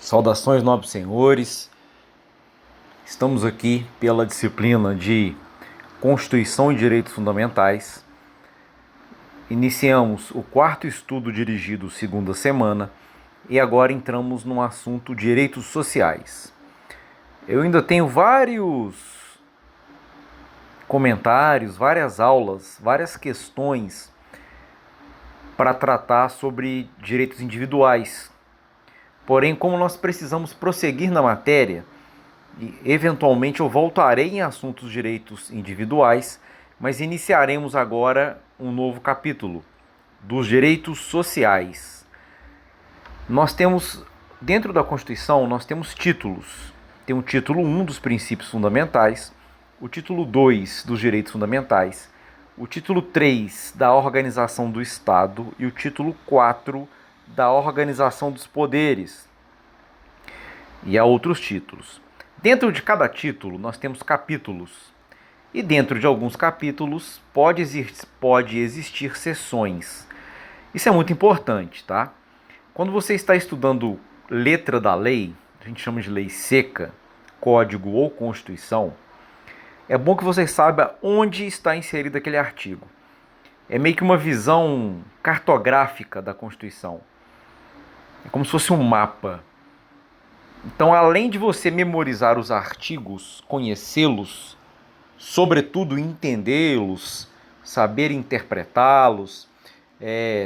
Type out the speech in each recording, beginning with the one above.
Saudações, nobres senhores. Estamos aqui pela disciplina de Constituição e Direitos Fundamentais. Iniciamos o quarto estudo dirigido segunda semana e agora entramos no assunto direitos sociais. Eu ainda tenho vários comentários, várias aulas, várias questões para tratar sobre direitos individuais. Porém, como nós precisamos prosseguir na matéria, e eventualmente eu voltarei em assuntos de direitos individuais, mas iniciaremos agora um novo capítulo dos direitos sociais. Nós temos, dentro da Constituição, nós temos títulos. Tem o título 1 dos princípios fundamentais, o título 2 dos direitos fundamentais, o título 3 da organização do Estado e o título 4 da organização dos poderes. E há outros títulos. Dentro de cada título nós temos capítulos. E dentro de alguns capítulos pode existir seções. Isso é muito importante, tá? Quando você está estudando letra da lei, a gente chama de lei seca, código ou constituição, é bom que você saiba onde está inserido aquele artigo. É meio que uma visão cartográfica da Constituição. É como se fosse um mapa. Então, além de você memorizar os artigos, conhecê-los, sobretudo entendê-los, saber interpretá-los,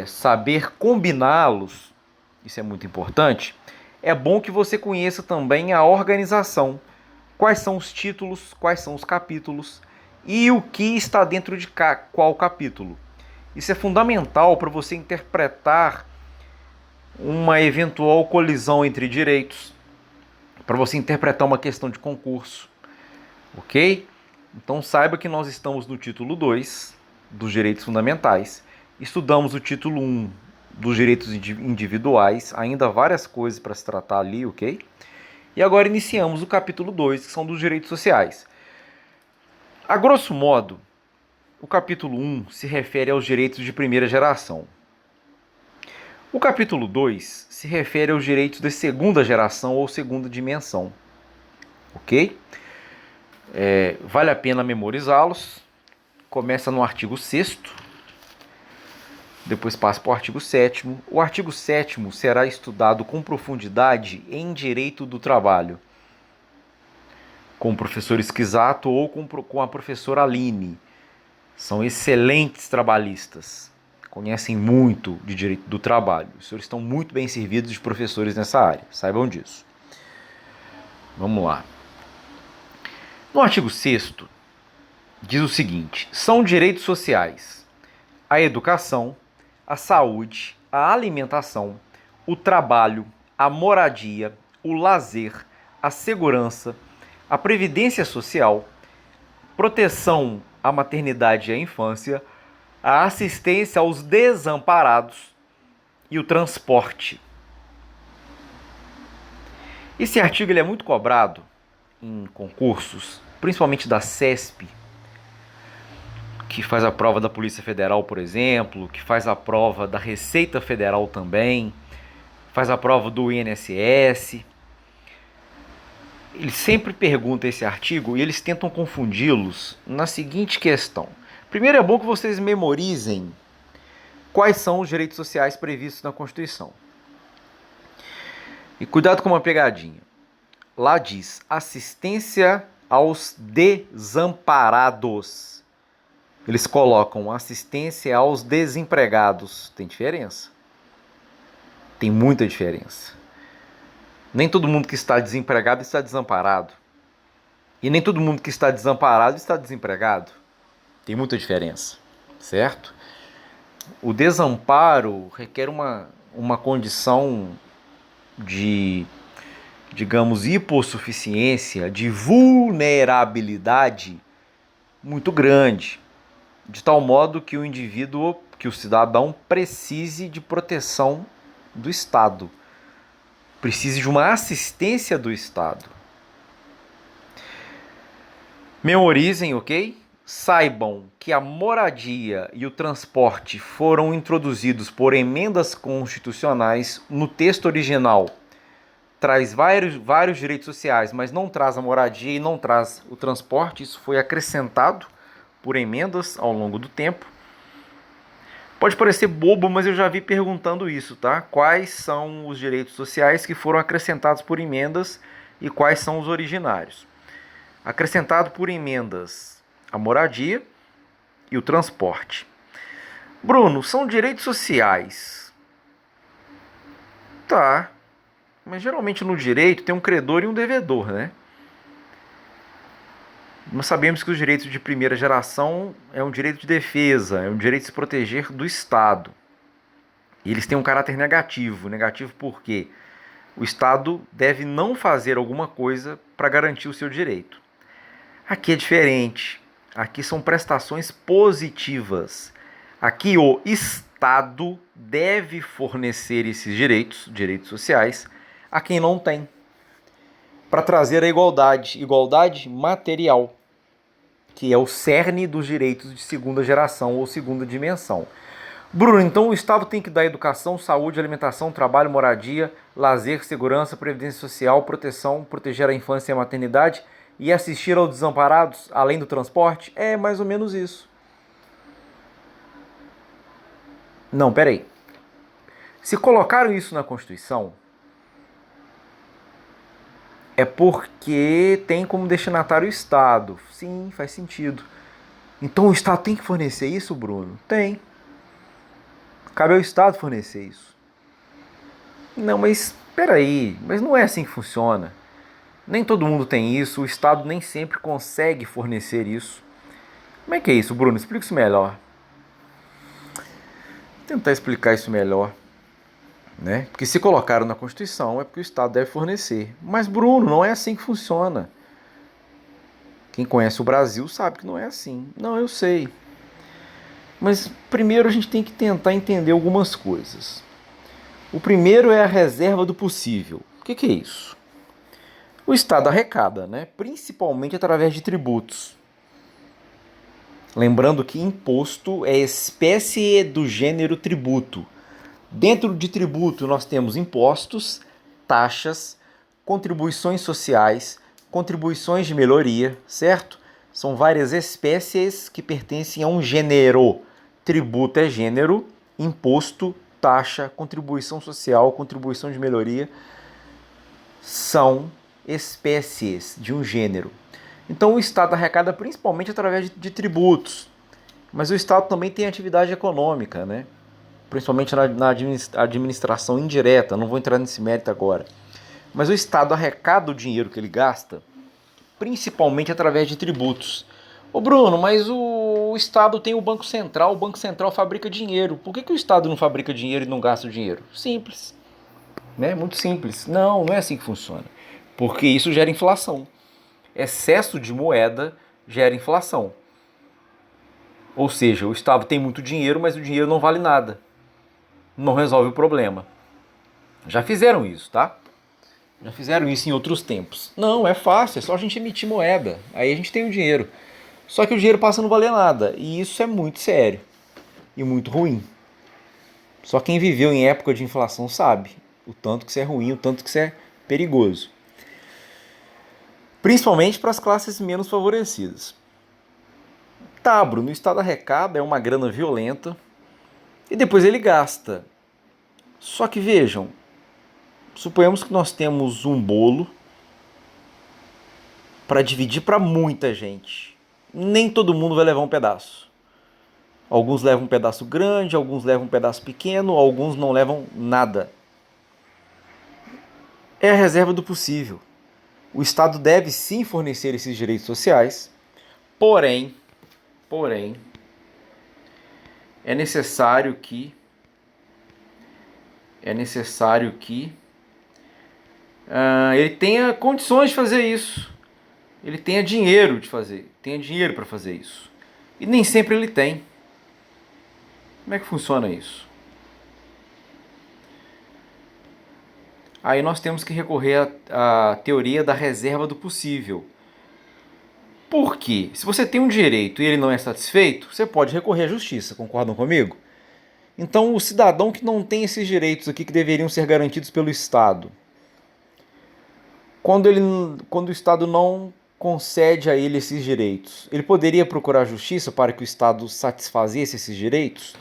saber combiná-los, isso é muito importante, é bom que você conheça também a organização. Quais são os títulos, quais são os capítulos e o que está dentro de qual capítulo. Isso é fundamental para você interpretar uma eventual colisão entre direitos, para você interpretar uma questão de concurso, ok? Então saiba que nós estamos no título 2 dos direitos fundamentais, estudamos o título 1 dos direitos individuais, ainda há várias coisas para se tratar ali, ok? E agora iniciamos o capítulo 2, que são dos direitos sociais. A grosso modo, o capítulo 1 se refere aos direitos de primeira geração. O capítulo 2 se refere aos direitos de segunda geração ou segunda dimensão. Ok? Vale a pena memorizá-los. Começa no artigo 6º, depois passa para o artigo 7º. O artigo 7º será estudado com profundidade em direito do trabalho, com o professor Esquisato ou com a professora Aline. São excelentes trabalhistas. Conhecem muito de direito do trabalho. Os senhores estão muito bem servidos de professores nessa área. Saibam disso. Vamos lá. No artigo 6º, diz o seguinte: são direitos sociais a educação, a saúde, a alimentação, o trabalho, a moradia, o lazer, a segurança, a previdência social, proteção à maternidade e à infância, a assistência aos desamparados e o transporte. Esse artigo ele é muito cobrado em concursos, principalmente da CESP, que faz a prova da Polícia Federal, por exemplo, que faz a prova da Receita Federal também, faz a prova do INSS. Eles sempre perguntam esse artigo e eles tentam confundi-los na seguinte questão. Primeiro, é bom que vocês memorizem quais são os direitos sociais previstos na Constituição. E cuidado com uma pegadinha. Lá diz assistência aos desamparados. Eles colocam assistência aos desempregados. Tem diferença? Tem muita diferença. Nem todo mundo que está desempregado está desamparado. E nem todo mundo que está desamparado está desempregado. Tem muita diferença, certo? O desamparo requer uma condição de, digamos, hipossuficiência, de vulnerabilidade muito grande, de tal modo que o indivíduo, que o cidadão precise de proteção do Estado, precise de uma assistência do Estado. Memorizem, ok? Saibam que a moradia e o transporte foram introduzidos por emendas constitucionais no texto original traz vários direitos sociais, mas não traz a moradia e não traz o transporte. Isso foi acrescentado por emendas ao longo do tempo. Pode parecer bobo, mas eu já vi perguntando isso, tá? Quais são os direitos sociais que foram acrescentados por emendas e quais são os originários? Acrescentado por emendas a moradia e o transporte. Bruno, são direitos sociais. Tá, mas geralmente no direito tem um credor e um devedor, né? Nós sabemos que os direitos de primeira geração é um direito de defesa, é um direito de se proteger do Estado. E eles têm um caráter negativo. Negativo porque o Estado deve não fazer alguma coisa para garantir o seu direito. Aqui é diferente. Aqui são prestações positivas. Aqui o Estado deve fornecer esses direitos sociais, a quem não tem, para trazer a igualdade material, que é o cerne dos direitos de segunda geração ou segunda dimensão. Bruno, então o Estado tem que dar educação, saúde, alimentação, trabalho, moradia, lazer, segurança, previdência social, proteção, proteger a infância e a maternidade e assistir aos desamparados, além do transporte? É mais ou menos isso. Não, peraí. Se colocaram isso na Constituição, é porque tem como destinatário o Estado. Sim, faz sentido. Então o Estado tem que fornecer isso, Bruno? Tem. Cabe ao Estado fornecer isso. Não, mas peraí, mas não é assim que funciona. Nem todo mundo tem isso, o Estado nem sempre consegue fornecer isso. Como é que é isso, Bruno? Explica isso melhor. Vou tentar explicar isso melhor. Né? Porque se colocaram na Constituição é porque o Estado deve fornecer. Mas, Bruno, não é assim que funciona. Quem conhece o Brasil sabe que não é assim. Não, eu sei. Mas primeiro a gente tem que tentar entender algumas coisas. O primeiro é a reserva do possível. O que é isso? O Estado arrecada, né? Principalmente através de tributos. Lembrando que imposto é espécie do gênero tributo. Dentro de tributo nós temos impostos, taxas, contribuições sociais, contribuições de melhoria, certo? São várias espécies que pertencem a um gênero. Tributo é gênero, imposto, taxa, contribuição social, contribuição de melhoria são espécies de um gênero. Então o Estado arrecada principalmente através de tributos, mas o Estado também tem atividade econômica, né? Principalmente na administração indireta, não vou entrar nesse mérito agora. Mas o Estado arrecada o dinheiro que ele gasta, principalmente através de tributos. Ô Bruno, mas o Estado tem o Banco Central fabrica dinheiro. Por que o Estado não fabrica dinheiro e não gasta o dinheiro? Simples, né? Muito simples. Não é assim que funciona. Porque isso gera inflação. Excesso de moeda gera inflação. Ou seja, o Estado tem muito dinheiro, mas o dinheiro não vale nada. Não resolve o problema. Já fizeram isso, tá? Já fizeram isso em outros tempos. Não, é fácil, é só a gente emitir moeda. Aí a gente tem o dinheiro. Só que o dinheiro passa a não valer nada. E isso é muito sério. E muito ruim. Só quem viveu em época de inflação sabe o tanto que isso é ruim, o tanto que isso é perigoso. Principalmente para as classes menos favorecidas. Tá, Bruno, o Estado arrecada, é uma grana violenta. E depois ele gasta. Só que vejam, suponhamos que nós temos um bolo para dividir para muita gente. Nem todo mundo vai levar um pedaço. Alguns levam um pedaço grande, alguns levam um pedaço pequeno, alguns não levam nada. É a reserva do possível. O Estado deve sim fornecer esses direitos sociais, porém, é necessário que ele tenha condições de fazer isso. Ele tenha dinheiro para fazer isso. E nem sempre ele tem. Como é que funciona isso? Aí nós temos que recorrer à teoria da reserva do possível. Por quê? Se você tem um direito e ele não é satisfeito, você pode recorrer à justiça, concordam comigo? Então o cidadão que não tem esses direitos aqui que deveriam ser garantidos pelo Estado, quando o Estado não concede a ele esses direitos, ele poderia procurar justiça para que o Estado satisfazesse esses direitos?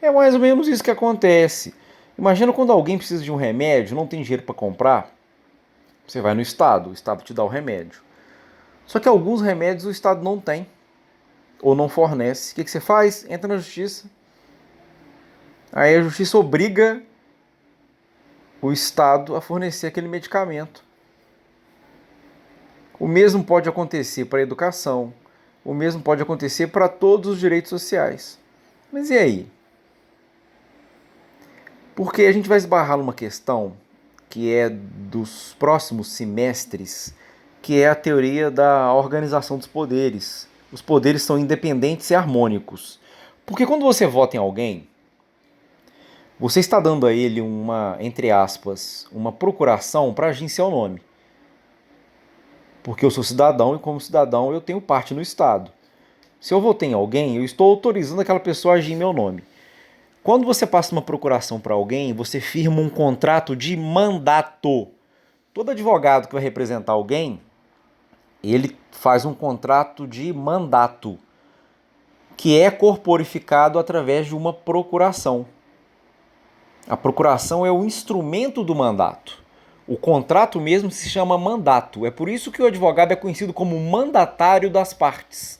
É mais ou menos isso que acontece. Imagina quando alguém precisa de um remédio, não tem dinheiro para comprar, você vai no Estado, o Estado te dá o remédio. Só que alguns remédios o Estado não tem, ou não fornece. O que você faz? Entra na justiça. Aí a justiça obriga o Estado a fornecer aquele medicamento. O mesmo pode acontecer para a educação, o mesmo pode acontecer para todos os direitos sociais. Mas e aí? Porque a gente vai esbarrar numa questão que é dos próximos semestres, que é a teoria da organização dos poderes. Os poderes são independentes e harmônicos. Porque quando você vota em alguém, você está dando a ele uma, entre aspas, uma procuração para agir em seu nome. Porque eu sou cidadão e como cidadão eu tenho parte no Estado. Se eu votei em alguém, eu estou autorizando aquela pessoa a agir em meu nome. Quando você passa uma procuração para alguém, você firma um contrato de mandato. Todo advogado que vai representar alguém, ele faz um contrato de mandato, que é corporificado através de uma procuração. A procuração é o instrumento do mandato. O contrato mesmo se chama mandato. É por isso que o advogado é conhecido como mandatário das partes.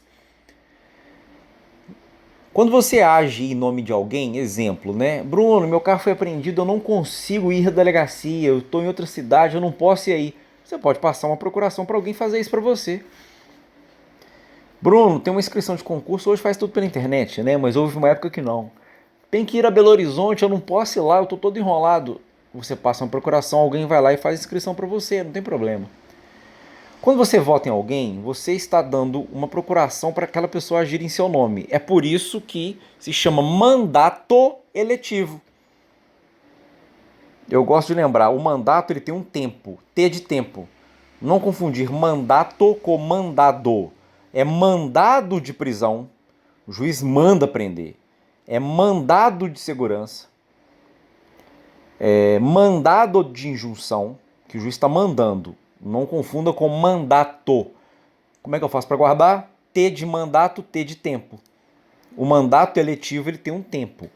Quando você age em nome de alguém, exemplo, né? Bruno, meu carro foi apreendido, eu não consigo ir à delegacia, eu estou em outra cidade, eu não posso ir aí. Você pode passar uma procuração para alguém fazer isso para você. Bruno, tem uma inscrição de concurso, hoje faz tudo pela internet, né? Mas houve uma época que não. Tem que ir a Belo Horizonte, eu não posso ir lá, eu estou todo enrolado. Você passa uma procuração, alguém vai lá e faz inscrição para você, não tem problema. Quando você vota em alguém, você está dando uma procuração para aquela pessoa agir em seu nome. É por isso que se chama mandato eletivo. Eu gosto de lembrar, o mandato ele tem um tempo, T de tempo. Não confundir mandato com mandado. É mandado de prisão, o juiz manda prender. É mandado de segurança. É mandado de injunção, que o juiz está mandando. Não confunda com mandato. Como é que eu faço para guardar? T de mandato, T de tempo. O mandato eletivo ele tem um tempo.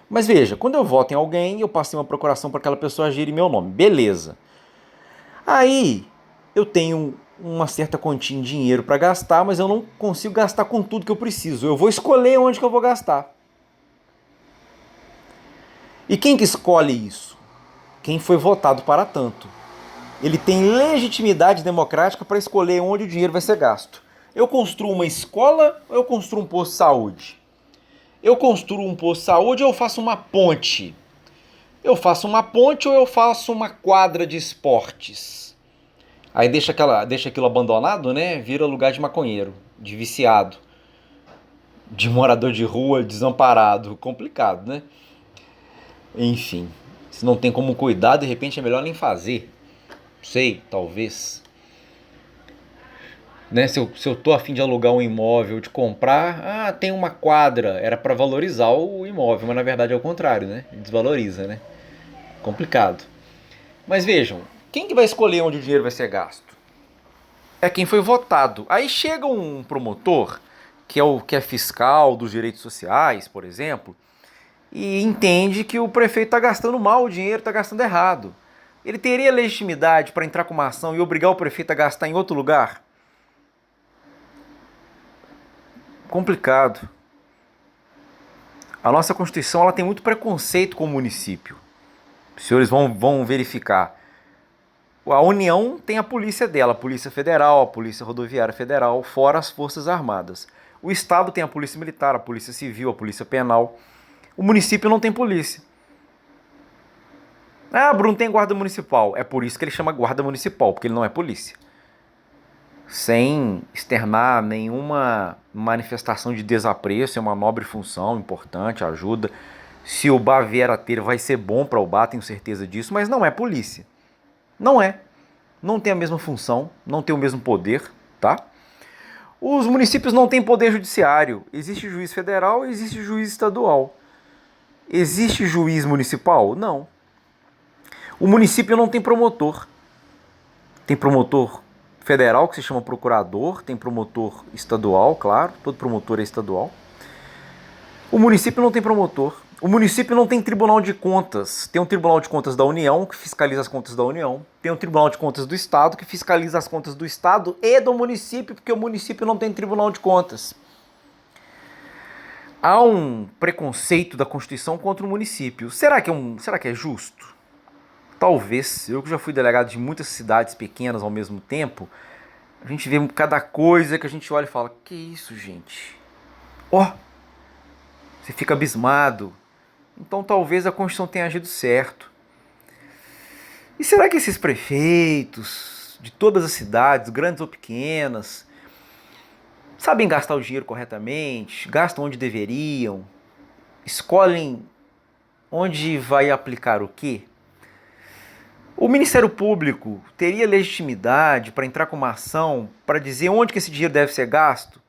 Mas veja, quando eu voto em alguém, eu passei uma procuração para aquela pessoa agir em meu nome. Beleza. Aí eu tenho uma certa quantia em dinheiro para gastar, mas eu não consigo gastar com tudo que eu preciso. Eu vou escolher onde que eu vou gastar. E quem que escolhe isso? Quem foi votado para tanto. Ele tem legitimidade democrática para escolher onde o dinheiro vai ser gasto. Eu construo uma escola ou eu construo um posto de saúde? Eu construo um posto de saúde ou eu faço uma ponte? Eu faço uma ponte ou eu faço uma quadra de esportes? Aí deixa aquilo abandonado, né? Vira lugar de maconheiro, de viciado, de morador de rua, desamparado. Complicado, né? Enfim, se não tem como cuidar, de repente é melhor nem fazer. Sei, talvez. Né? Se eu tô a fim de alugar um imóvel, de comprar, tem uma quadra, era para valorizar o imóvel, mas na verdade é o contrário, né? Desvaloriza, né? Complicado. Mas vejam, quem que vai escolher onde o dinheiro vai ser gasto? É quem foi votado. Aí chega um promotor, que é fiscal dos direitos sociais, por exemplo, e entende que o prefeito está gastando mal o dinheiro, está gastando errado. Ele teria legitimidade para entrar com uma ação e obrigar o prefeito a gastar em outro lugar? Complicado. A nossa Constituição ela tem muito preconceito com o município. Os senhores vão verificar. A União tem a polícia dela, a Polícia Federal, a Polícia Rodoviária Federal, fora as Forças Armadas. O Estado tem a Polícia Militar, a Polícia Civil, a Polícia Penal. O município não tem polícia. Bruno, tem guarda municipal. É por isso que ele chama guarda municipal, porque ele não é polícia. Sem externar nenhuma manifestação de desapreço, é uma nobre função, importante, ajuda. Se o bar vier a ter, vai ser bom para o bar, tenho certeza disso, mas não é polícia. Não é. Não tem a mesma função, não tem o mesmo poder, tá? Os municípios não têm poder judiciário. Existe juiz federal e existe juiz estadual. Existe juiz municipal? Não. O município não tem promotor. Tem promotor federal que se chama procurador, tem promotor estadual, claro, todo promotor é estadual. O município não tem promotor. O município não tem tribunal de contas. Tem um tribunal de contas da União, que fiscaliza as contas da União. Tem um tribunal de contas do Estado, que fiscaliza as contas do Estado e do município, porque o município não tem tribunal de contas. Há um preconceito da Constituição contra o município. Será que é justo? Talvez. Eu que já fui delegado de muitas cidades pequenas ao mesmo tempo, a gente vê cada coisa que a gente olha e fala: que isso, gente? Ó, você fica abismado. Então talvez a Constituição tenha agido certo. E será que esses prefeitos de todas as cidades, grandes ou pequenas, sabem gastar o dinheiro corretamente, gastam onde deveriam, escolhem onde vai aplicar o quê? O Ministério Público teria legitimidade para entrar com uma ação para dizer onde que esse dinheiro deve ser gasto?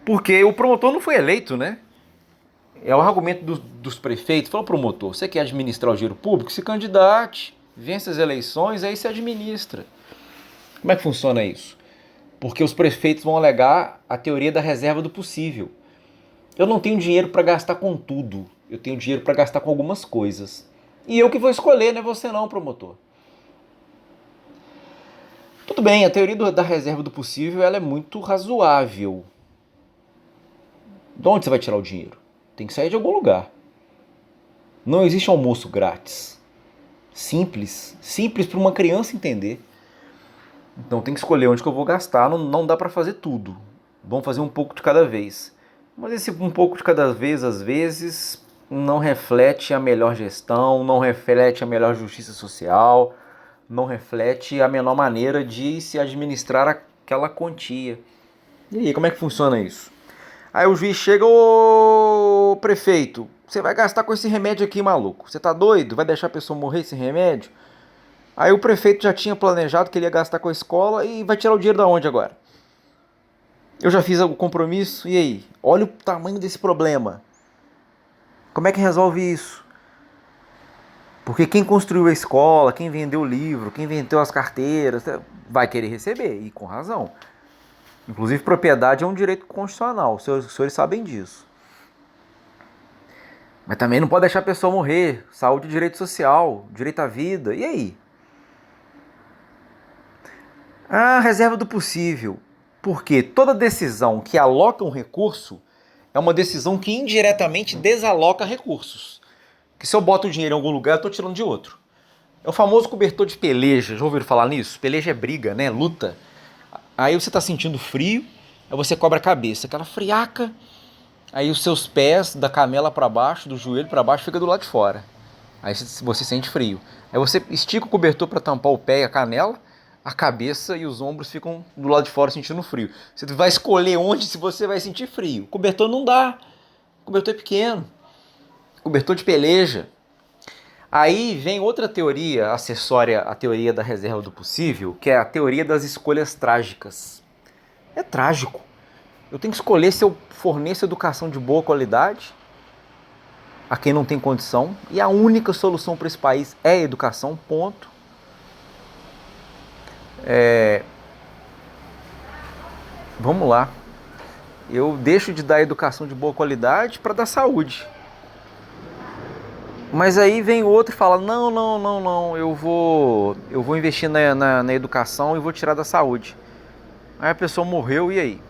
Porque o promotor não foi eleito, né? É o argumento dos prefeitos. Fala, promotor, você quer administrar o dinheiro público? Se candidate, vence as eleições, aí você administra. Como é que funciona isso? Porque os prefeitos vão alegar a teoria da reserva do possível. Eu não tenho dinheiro para gastar com tudo. Eu tenho dinheiro para gastar com algumas coisas. E eu que vou escolher, não é você não, promotor. Tudo bem, a teoria da reserva do possível ela é muito razoável. De onde você vai tirar o dinheiro? Tem que sair de algum lugar. Não existe almoço grátis. Simples para uma criança entender. Então tem que escolher onde que eu vou gastar. Não dá para fazer tudo. Vamos fazer um pouco de cada vez. Mas esse um pouco de cada vez, às vezes, não reflete a melhor gestão, não reflete a melhor justiça social, não reflete a menor maneira de se administrar aquela quantia. E aí, como é que funciona isso? Aí o juiz chega: ô prefeito, você vai gastar com esse remédio aqui, maluco? Você tá doido? Vai deixar a pessoa morrer esse remédio? Aí o prefeito já tinha planejado que ele ia gastar com a escola e vai tirar o dinheiro da onde agora? Eu já fiz o compromisso, e aí? Olha o tamanho desse problema. Como é que resolve isso? Porque quem construiu a escola, quem vendeu o livro, quem vendeu as carteiras, vai querer receber, e com razão. Inclusive, propriedade é um direito constitucional, os senhores sabem disso. Mas também não pode deixar a pessoa morrer. Saúde, direito social, direito à vida, e aí? A reserva do possível. Porque toda decisão que aloca um recurso é uma decisão que indiretamente desaloca recursos. Que se eu boto o dinheiro em algum lugar, eu estou tirando de outro. É o famoso cobertor de peleja. Já ouviram falar nisso? Peleja é briga, né? Luta. Aí você está sentindo frio, aí você cobre a cabeça, aquela friaca. Aí os seus pés, da canela para baixo, do joelho para baixo, fica do lado de fora. Aí você sente frio. Aí você estica o cobertor para tampar o pé e a canela, a cabeça e os ombros ficam do lado de fora sentindo frio. Você vai escolher onde se você vai sentir frio. O cobertor não dá. O cobertor é pequeno. Cobertor de peleja. Aí vem outra teoria acessória à teoria da reserva do possível, que é a teoria das escolhas trágicas. É trágico. Eu tenho que escolher se eu forneço educação de boa qualidade a quem não tem condição, e a única solução para esse país é a educação, ponto. Vamos lá. Eu deixo de dar educação de boa qualidade para dar saúde. Mas aí vem outro e fala: não, eu vou investir na educação e vou tirar da saúde. Aí a pessoa morreu, e aí?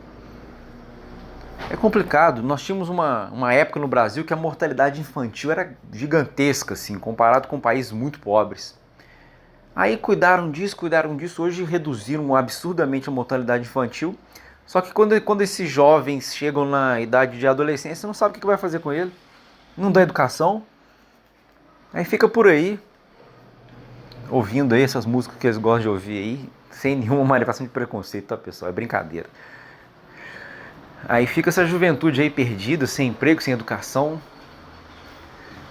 É complicado. Nós tínhamos uma época no Brasil que a mortalidade infantil era gigantesca, assim, comparado com países muito pobres. Aí cuidaram disso, hoje reduziram absurdamente a mortalidade infantil. Só que quando esses jovens chegam na idade de adolescência, você não sabe o que vai fazer com ele. Não dá educação. Aí fica por aí, ouvindo aí essas músicas que eles gostam de ouvir aí, sem nenhuma manifestação de preconceito, tá, pessoal? É brincadeira. Aí fica essa juventude aí perdida, sem emprego, sem educação,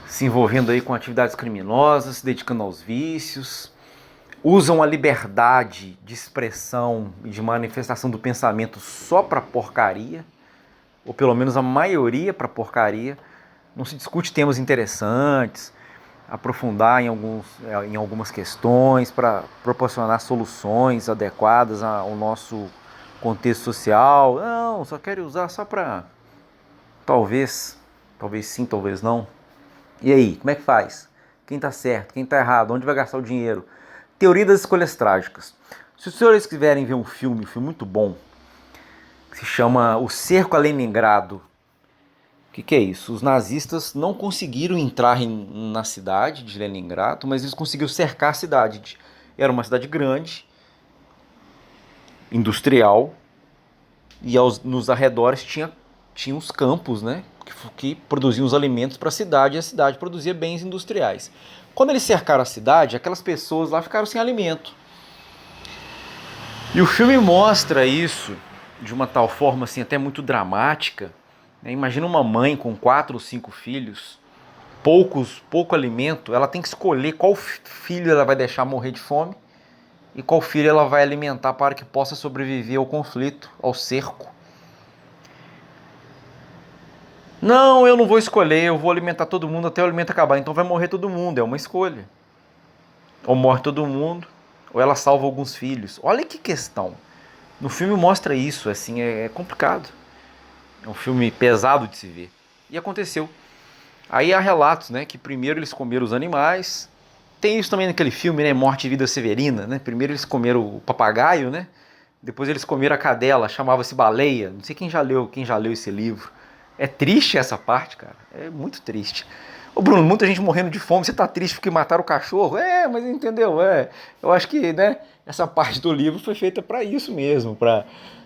se envolvendo aí com atividades criminosas, se dedicando aos vícios, usam a liberdade de expressão e de manifestação do pensamento só pra porcaria, ou pelo menos a maioria pra porcaria. Não se discute temas interessantes, aprofundar em algumas questões, para proporcionar soluções adequadas ao nosso contexto social. Não, só quero usar só para talvez, talvez sim, talvez não. E aí, como é que faz? Quem está certo, quem está errado, onde vai gastar o dinheiro? Teoria das escolhas trágicas. Se os senhores quiserem ver um filme muito bom, que se chama O Cerco a Leningrado. O que é isso? Os nazistas não conseguiram entrar na cidade de Leningrado, mas eles conseguiram cercar a cidade. Era uma cidade grande, industrial, e nos arredores tinha os campos, né, que produziam os alimentos para a cidade, e a cidade produzia bens industriais. Quando eles cercaram a cidade, aquelas pessoas lá ficaram sem alimento. E o filme mostra isso de uma tal forma assim até muito dramática. Né? Imagina uma mãe com 4 ou 5 filhos, pouco alimento, ela tem que escolher qual filho ela vai deixar morrer de fome e qual filho ela vai alimentar para que possa sobreviver ao conflito, ao cerco. Não, eu não vou escolher, eu vou alimentar todo mundo até o alimento acabar, então vai morrer todo mundo, é uma escolha. Ou morre todo mundo, ou ela salva alguns filhos. Olha que questão. No filme mostra isso, assim, é complicado. É um filme pesado de se ver. E aconteceu. Aí há relatos, né, que primeiro eles comeram os animais. Tem isso também naquele filme, né, Morte e Vida Severina, né? Primeiro eles comeram o papagaio, né? Depois eles comeram a cadela, chamava-se Baleia. Não sei quem já leu esse livro. É triste essa parte, cara. É muito triste. Ô Bruno, muita gente morrendo de fome, você tá triste porque mataram o cachorro? É, mas entendeu? Eu acho que, né, essa parte do livro foi feita para isso mesmo, para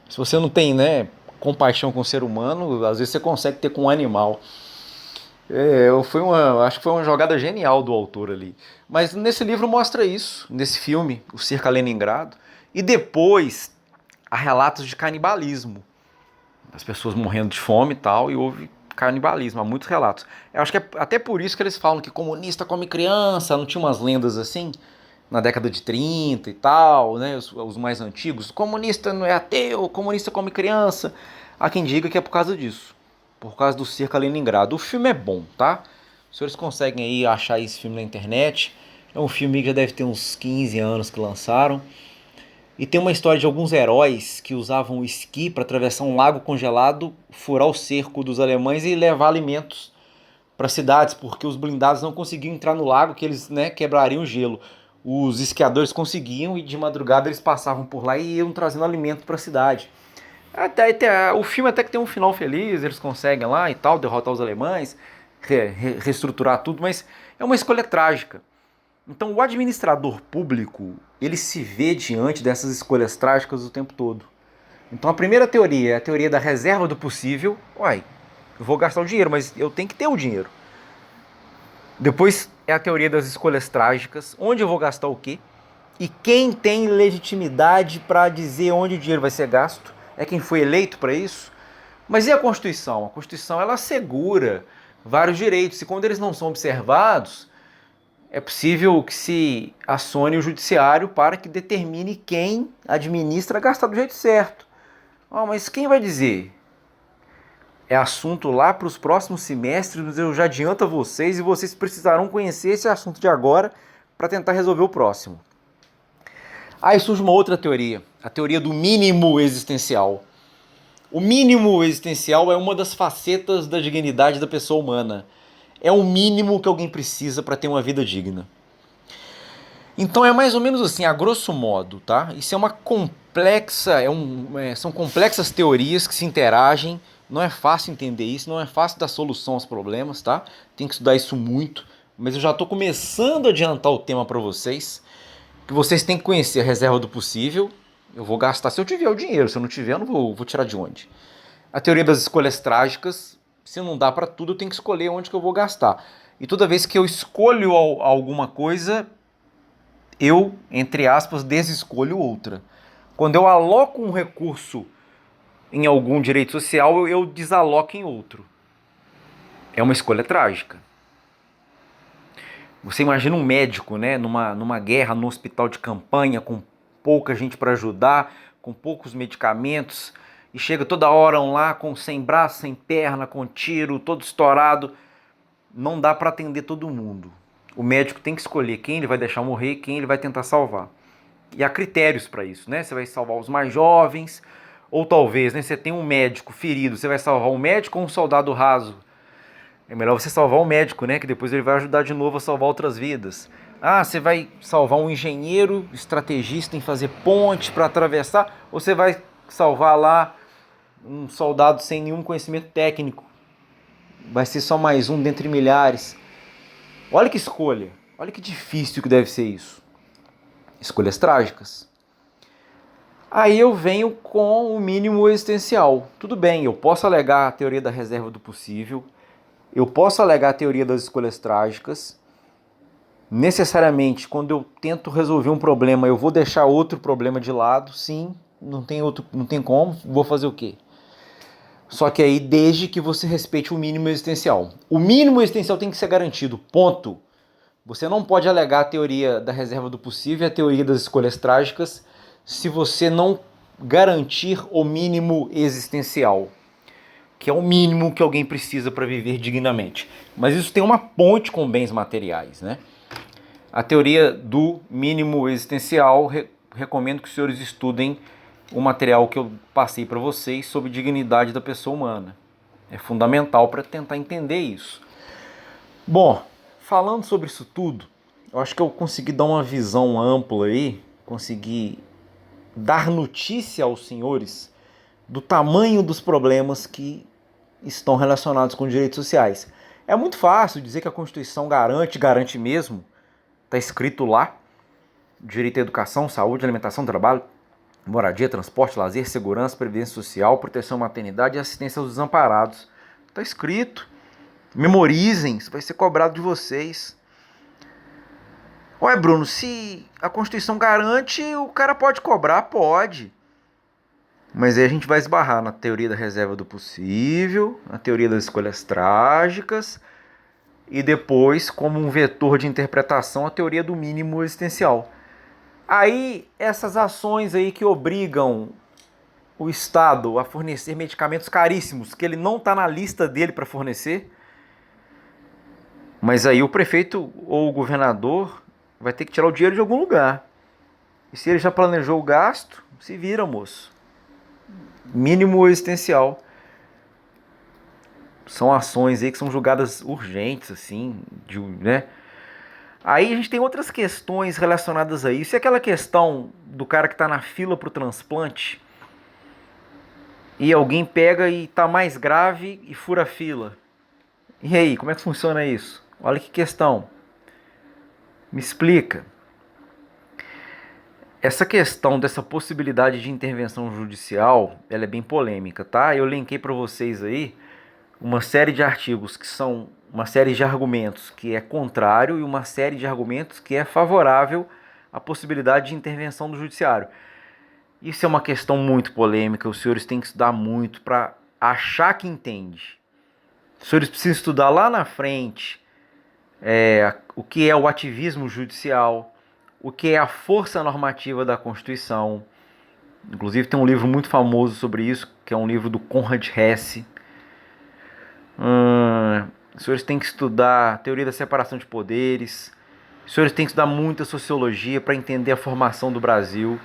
se você não tem, né, compaixão com o ser humano, às vezes você consegue ter com um animal. Acho que foi uma jogada genial do autor ali. Mas nesse livro mostra isso, nesse filme, O Cerco a Leningrado. E depois há relatos de canibalismo. As pessoas morrendo de fome e tal, e houve canibalismo, há muitos relatos. Eu acho que é até por isso que eles falam que comunista come criança, não tinha umas lendas assim, na década de 30 e tal, né, os mais antigos. Comunista não é ateu, comunista come criança. Há quem diga que é por causa disso, por causa do cerco a Leningrado. O filme é bom, tá? Os senhores conseguem aí achar esse filme na internet. É um filme que já deve ter uns 15 anos que lançaram. E tem uma história de alguns heróis que usavam o esqui para atravessar um lago congelado, furar o cerco dos alemães e levar alimentos para cidades, porque os blindados não conseguiam entrar no lago, que eles, né, quebrariam o gelo. Os esquiadores conseguiam e de madrugada eles passavam por lá e iam trazendo alimento para a cidade. O filme até que tem um final feliz, eles conseguem lá e tal, derrotar os alemães, reestruturar tudo, mas é uma escolha trágica. Então o administrador público, ele se vê diante dessas escolhas trágicas o tempo todo. Então a primeira teoria é a teoria da reserva do possível. Uai, eu vou gastar o dinheiro, mas eu tenho que ter o dinheiro. Depois é a teoria das escolhas trágicas, onde eu vou gastar o quê? E quem tem legitimidade para dizer onde o dinheiro vai ser gasto? É quem foi eleito para isso? Mas e a Constituição? A Constituição ela assegura vários direitos e quando eles não são observados, é possível que se acione o judiciário para que determine quem administra gastar do jeito certo. Mas quem vai dizer? É assunto lá para os próximos semestres, mas eu já adianto a vocês e vocês precisarão conhecer esse assunto de agora para tentar resolver o próximo. Aí surge uma outra teoria, a teoria do mínimo existencial. O mínimo existencial é uma das facetas da dignidade da pessoa humana. É o mínimo que alguém precisa para ter uma vida digna. Então é mais ou menos assim, a grosso modo, tá? Isso é uma complexa, são complexas teorias que se interagem. Não é fácil entender isso, não é fácil dar solução aos problemas, tá? Tem que estudar isso muito, mas eu já estou começando a adiantar o tema para vocês, que vocês têm que conhecer a reserva do possível. Eu vou gastar se eu tiver o dinheiro, se eu não tiver, eu não vou tirar de onde. A teoria das escolhas trágicas, se não dá para tudo, eu tenho que escolher onde que eu vou gastar. E toda vez que eu escolho alguma coisa, eu, entre aspas, desescolho outra. Quando eu aloco um recurso em algum direito social, eu desaloco em outro. É uma escolha trágica. Você imagina um médico, né, numa guerra, no hospital de campanha, com pouca gente para ajudar, com poucos medicamentos, e chega toda hora lá sem braço, sem perna, com tiro, todo estourado. Não dá para atender todo mundo. O médico tem que escolher quem ele vai deixar morrer, quem ele vai tentar salvar. E há critérios para isso, né? Você vai salvar os mais jovens, ou talvez, né, você tem um médico ferido, você vai salvar um médico ou um soldado raso? É melhor você salvar o médico, né? Que depois ele vai ajudar de novo a salvar outras vidas. Ah, você vai salvar um engenheiro estrategista em fazer ponte para atravessar, ou você vai salvar lá um soldado sem nenhum conhecimento técnico? Vai ser só mais um dentre milhares. Olha que escolha, olha que difícil que deve ser isso. Escolhas trágicas. Aí eu venho com o mínimo existencial. Tudo bem, eu posso alegar a teoria da reserva do possível, eu posso alegar a teoria das escolhas trágicas. Necessariamente, quando eu tento resolver um problema, eu vou deixar outro problema de lado. Sim, não tem como, vou fazer o quê? Só que aí, desde que você respeite o mínimo existencial. O mínimo existencial tem que ser garantido, ponto. Você não pode alegar a teoria da reserva do possível e a teoria das escolhas trágicas se você não garantir o mínimo existencial, que é o mínimo que alguém precisa para viver dignamente. Mas isso tem uma ponte com bens materiais, né? A teoria do mínimo existencial, recomendo que os senhores estudem o material que eu passei para vocês sobre dignidade da pessoa humana. É fundamental para tentar entender isso. Bom, falando sobre isso tudo, eu acho que eu consegui dar uma visão ampla aí, consegui dar notícia aos senhores do tamanho dos problemas que estão relacionados com direitos sociais. É muito fácil dizer que a Constituição garante mesmo, está escrito lá, direito à educação, saúde, alimentação, trabalho, moradia, transporte, lazer, segurança, previdência social, proteção à maternidade e assistência aos desamparados. Está escrito. Memorizem, isso vai ser cobrado de vocês. Ué, Bruno, se a Constituição garante, o cara pode cobrar? Pode. Mas aí a gente vai esbarrar na teoria da reserva do possível, na teoria das escolhas trágicas e depois, como um vetor de interpretação, a teoria do mínimo existencial. Aí, essas ações aí que obrigam o Estado a fornecer medicamentos caríssimos, que ele não está na lista dele para fornecer, mas aí o prefeito ou o governador vai ter que tirar o dinheiro de algum lugar. E se ele já planejou o gasto, se vira, moço. Mínimo existencial. São ações aí que são julgadas urgentes, assim, né? Aí a gente tem outras questões relacionadas a isso. E aquela questão do cara que está na fila para o transplante e alguém pega e está mais grave e fura a fila. E aí, como é que funciona isso? Olha que questão. Me explica. Essa questão dessa possibilidade de intervenção judicial, ela é bem polêmica, tá? Eu linkei para vocês aí uma série de artigos que são uma série de argumentos que é contrário e uma série de argumentos que é favorável à possibilidade de intervenção do judiciário. Isso é uma questão muito polêmica, os senhores têm que estudar muito para achar que entende. Os senhores precisam estudar lá na frente o que é o ativismo judicial, o que é a força normativa da Constituição. Inclusive tem um livro muito famoso sobre isso, que é um livro do Conrad Hesse. Os senhores têm que estudar a teoria da separação de poderes. Os senhores têm que estudar muita sociologia para entender a formação do Brasil.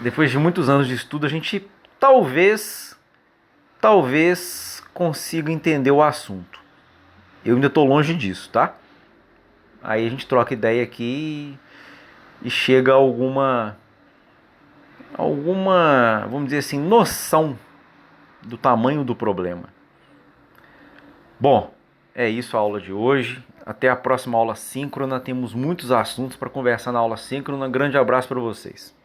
Depois de muitos anos de estudo, a gente talvez consiga entender o assunto. Eu ainda estou longe disso, tá? Aí a gente troca ideia aqui e chega a alguma, vamos dizer assim, noção do tamanho do problema. Bom, é isso a aula de hoje. Até a próxima aula síncrona. Temos muitos assuntos para conversar na aula síncrona. Grande abraço para vocês.